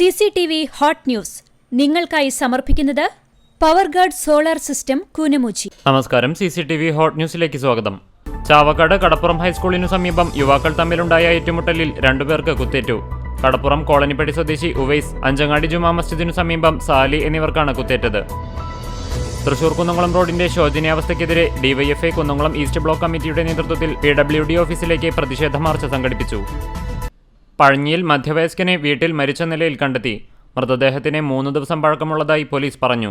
CCTV hot news നിങ്ങൾക്കായി സമർപ്പിക്കുന്നത് Powerguard solar system Koonamuchi. നമസ്കാരം, CCTV ഹോട്ട് ന്യൂസിലേക്ക് സ്വാഗതം. ചാവക്കാട് കടപ്പുറം ഹൈസ്കൂളിനു സമീപം യുവാക്കൾ തമ്മിലുണ്ടായ ഏറ്റുമുട്ടലിൽ രണ്ടുപേർക്ക് കുത്തേറ്റു. കടപ്പുറം കോളനിപ്പടി സ്വദേശി ഉവൈസ്, അഞ്ചങ്ങാടി ജുമാ മസ്ജിദിനു സമീപം സാലി എന്നിവർക്കാണ് കുത്തേറ്റത്. തൃശൂർ കുന്നംകുളം റോഡിന്റെ ശോചനീയാവസ്ഥയ്ക്കെതിരെ DYFI കുന്നംകുളം ഈസ്റ്റ് ബ്ലോക്ക് കമ്മിറ്റിയുടെ നേതൃത്വത്തിൽ PWD ഓഫീസിലേക്ക് പ്രതിഷേധ മാർച്ച് സംഘടിപ്പിച്ചു. പഴഞ്ഞിയിൽ മധ്യവയസ്കനെ വീട്ടിൽ മരിച്ച നിലയിൽ കണ്ടെത്തി. മൃതദേഹത്തിന് 3 ദിവസം പഴക്കമുള്ളതായി പോലീസ് പറഞ്ഞു.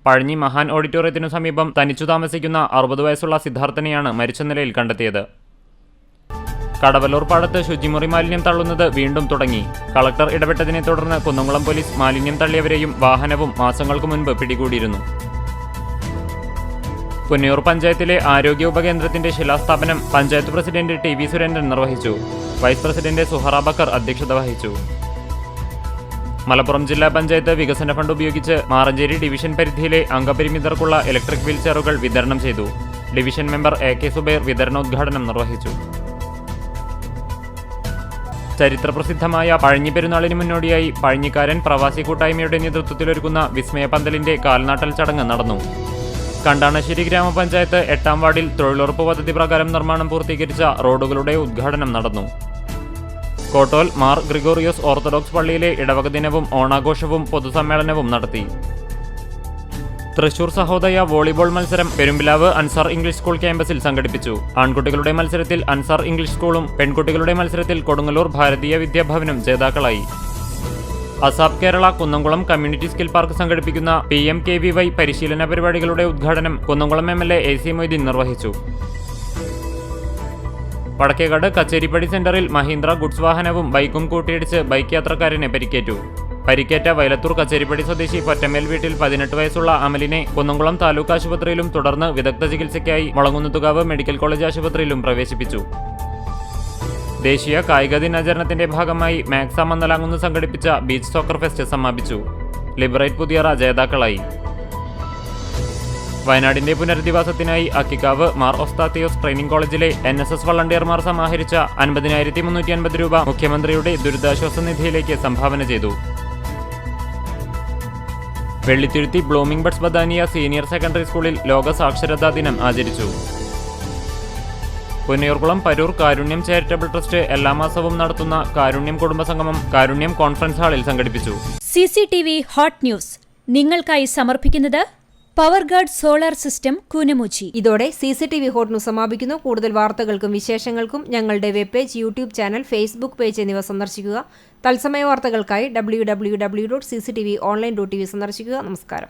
പഴഞ്ഞി മഹാൻ ഓഡിറ്റോറിയത്തിനു സമീപം തനിച്ചു താമസിക്കുന്ന 60 വയസ്സുള്ള സിദ്ധാർത്ഥനെയാണ് മരിച്ച നിലയിൽ കണ്ടെത്തിയത്. കടവല്ലൂർ പാടത്ത് ശുചിമുറി മാലിന്യം തള്ളുന്നത് വീണ്ടും തുടങ്ങി. കളക്ടർ ഇടപെട്ടതിനെ തുടർന്ന് കുന്നംകുളം പോലീസ് മാലിന്യം തള്ളിയവരെയും വാഹനവും മാസങ്ങൾക്ക് മുൻപ് പിടികൂടിയിരുന്നു. പുന്നയൂർ പഞ്ചായത്തിലെ ആരോഗ്യ ഉപകേന്ദ്രത്തിന്റെ ശിലാസ്ഥാപനം പഞ്ചായത്ത് പ്രസിഡന്റ് TV സുരേന്ദ്രൻ നിർവഹിച്ചു. വൈസ് പ്രസിഡന്റ് സുഹറ ബക്കർ അധ്യക്ഷത വഹിച്ചു. മലപ്പുറം ജില്ലാ പഞ്ചായത്ത് വികസന ഫണ്ട് ഉപയോഗിച്ച് മാറഞ്ചേരി ഡിവിഷൻ പരിധിയിലെ അംഗപരിമിതർക്കുള്ള ഇലക്ട്രിക് വീൽ ചെയറുകൾ വിതരണം ചെയ്തു. ഡിവിഷൻ മെമ്പർ AK സുബൈർ വിതരണോദ്ഘാടനം നിർവഹിച്ചു. ചരിത്രപ്രസിദ്ധമായ പഴഞ്ഞി പെരുന്നാളിന് മുന്നോടിയായി പഴഞ്ഞിക്കാരൻ പ്രവാസി കൂട്ടായ്മയുടെ നേതൃത്വത്തിലൊരുക്കുന്ന വിസ്മയപന്തലിന്റെ കാൽനാട്ടൽ ചടങ്ങ് നടന്നു. കണ്ടാണശ്ശേരി ഗ്രാമപഞ്ചായത്ത് 8ാം വാർഡിൽ തൊഴിലുറപ്പ് പദ്ധതി പ്രകാരം നിർമ്മാണം പൂർത്തീകരിച്ച റോഡുകളുടെ ഉദ്ഘാടനം നടന്നു. കോട്ടോൽ മാർ ഗ്രിഗോറിയോസ് ഓർത്തഡോക്സ് പള്ളിയിലെ ഇടവക ദിനവും ഓണാഘോഷവും പൊതുസമ്മേളനവും നടത്തി. തൃശൂർ സഹോദയ വോളിബോൾ മത്സരം പെരുമ്പിലാവ് അൻസാർ ഇംഗ്ലീഷ് സ്കൂൾ ക്യാമ്പസിൽ സംഘടിപ്പിച്ചു. ആൺകുട്ടികളുടെ മത്സരത്തിൽ അൻസാർ ഇംഗ്ലീഷ് സ്കൂളും പെൺകുട്ടികളുടെ മത്സരത്തിൽ കൊടുങ്ങല്ലൂർ ഭാരതീയ വിദ്യാഭവനും ജേതാക്കളായി. ASAP Kerala Kunnamkulam community skill park സംഘടിപ്പിക്കുന്ന PMKVY പരിശീലന പരിപാടികളുടെ ഉദ്ഘാടനം കുന്നംകുളം MLA AC മൊയ്തീൻ നിർവഹിച്ചു. വടക്കേക്കാട് കച്ചേരിപ്പടി സെന്ററിൽ മഹീന്ദ്ര ഗുഡ്സ് വാഹനവും ബൈക്കും കൂട്ടിയിടിച്ച് ബൈക്ക് യാത്രക്കാരന് പരിക്കേറ്റു. പരിക്കേറ്റ വയലത്തൂർ കച്ചേരിപ്പടി സ്വദേശി പൊറ്റമേൽ വീട്ടിൽ 18 വയസ്സുള്ള അമലിനെ കുന്നംകുളം താലൂക്ക് ആശുപത്രിയിലും തുടർന്ന് വിദഗ്ധ ചികിത്സയ്ക്കായി മുളങ്ങുന്നത്തുകാവ് മെഡിക്കൽ കോളേജ് ആശുപത്രിയിലും പ്രവേശിപ്പിച്ചു. ദേശീയ കായിക ദിനാചരണത്തിന്റെ ഭാഗമായി മാക്സ മന്ദലാങ്കുന്ന് സംഘടിപ്പിച്ച ബീച്ച് സോക്കർ ഫെസ്റ്റ് സമാപിച്ചു. ലിബറേറ്റ് പുതിയറ ജേതാക്കളായി. വയനാടിന്റെ പുനരധിവാസത്തിനായി അക്കിക്കാവ് മാർ ഒസ്താത്തിയോസ് ട്രെയിനിംഗ് കോളേജിലെ NSS വളണ്ടിയർമാർ സമാഹരിച്ച 50,350 രൂപ മുഖ്യമന്ത്രിയുടെ ദുരിതാശ്വാസ നിധിയിലേക്ക് സംഭാവന ചെയ്തു. Vellithiruthi blooming buds Badania senior secondary സ്കൂളിൽ ലോക സാക്ഷരതാ ദിനം ആചരിച്ചു. പുന്നയൂർകുളം പരൂർ കാരുണ്യം ചാരിറ്റബിൾ ട്രസ്റ്റ് എല്ലാ മാസവും നടത്തുന്ന കാരുണ്യം കുടുംബസംഗമം കാരുണ്യം കോൺഫറൻസ് ഹാളിൽ സംഘടിപ്പിച്ചു. CCTV ഹോട്ട് ന്യൂസ് നിങ്ങൾക്കായി സമർപ്പിക്കുന്നത് പവർഗാർഡ് സോളാർ സിസ്റ്റം കൂനമുച്ചി. ഇതോടെ CCTV ഹോട്ട് ന്യൂസ് സമാപിക്കുന്നു. കൂടുതൽ വാർത്തകൾക്കും വിശേഷങ്ങൾക്കും ഞങ്ങളുടെ web page, YouTube channel, Facebook page എന്നിവ സന്ദർശിക്കുക. തത്സമയ വാർത്തകൾക്കായി www.cctv.online.tv സന്ദർശിക്കുക. നമസ്കാരം.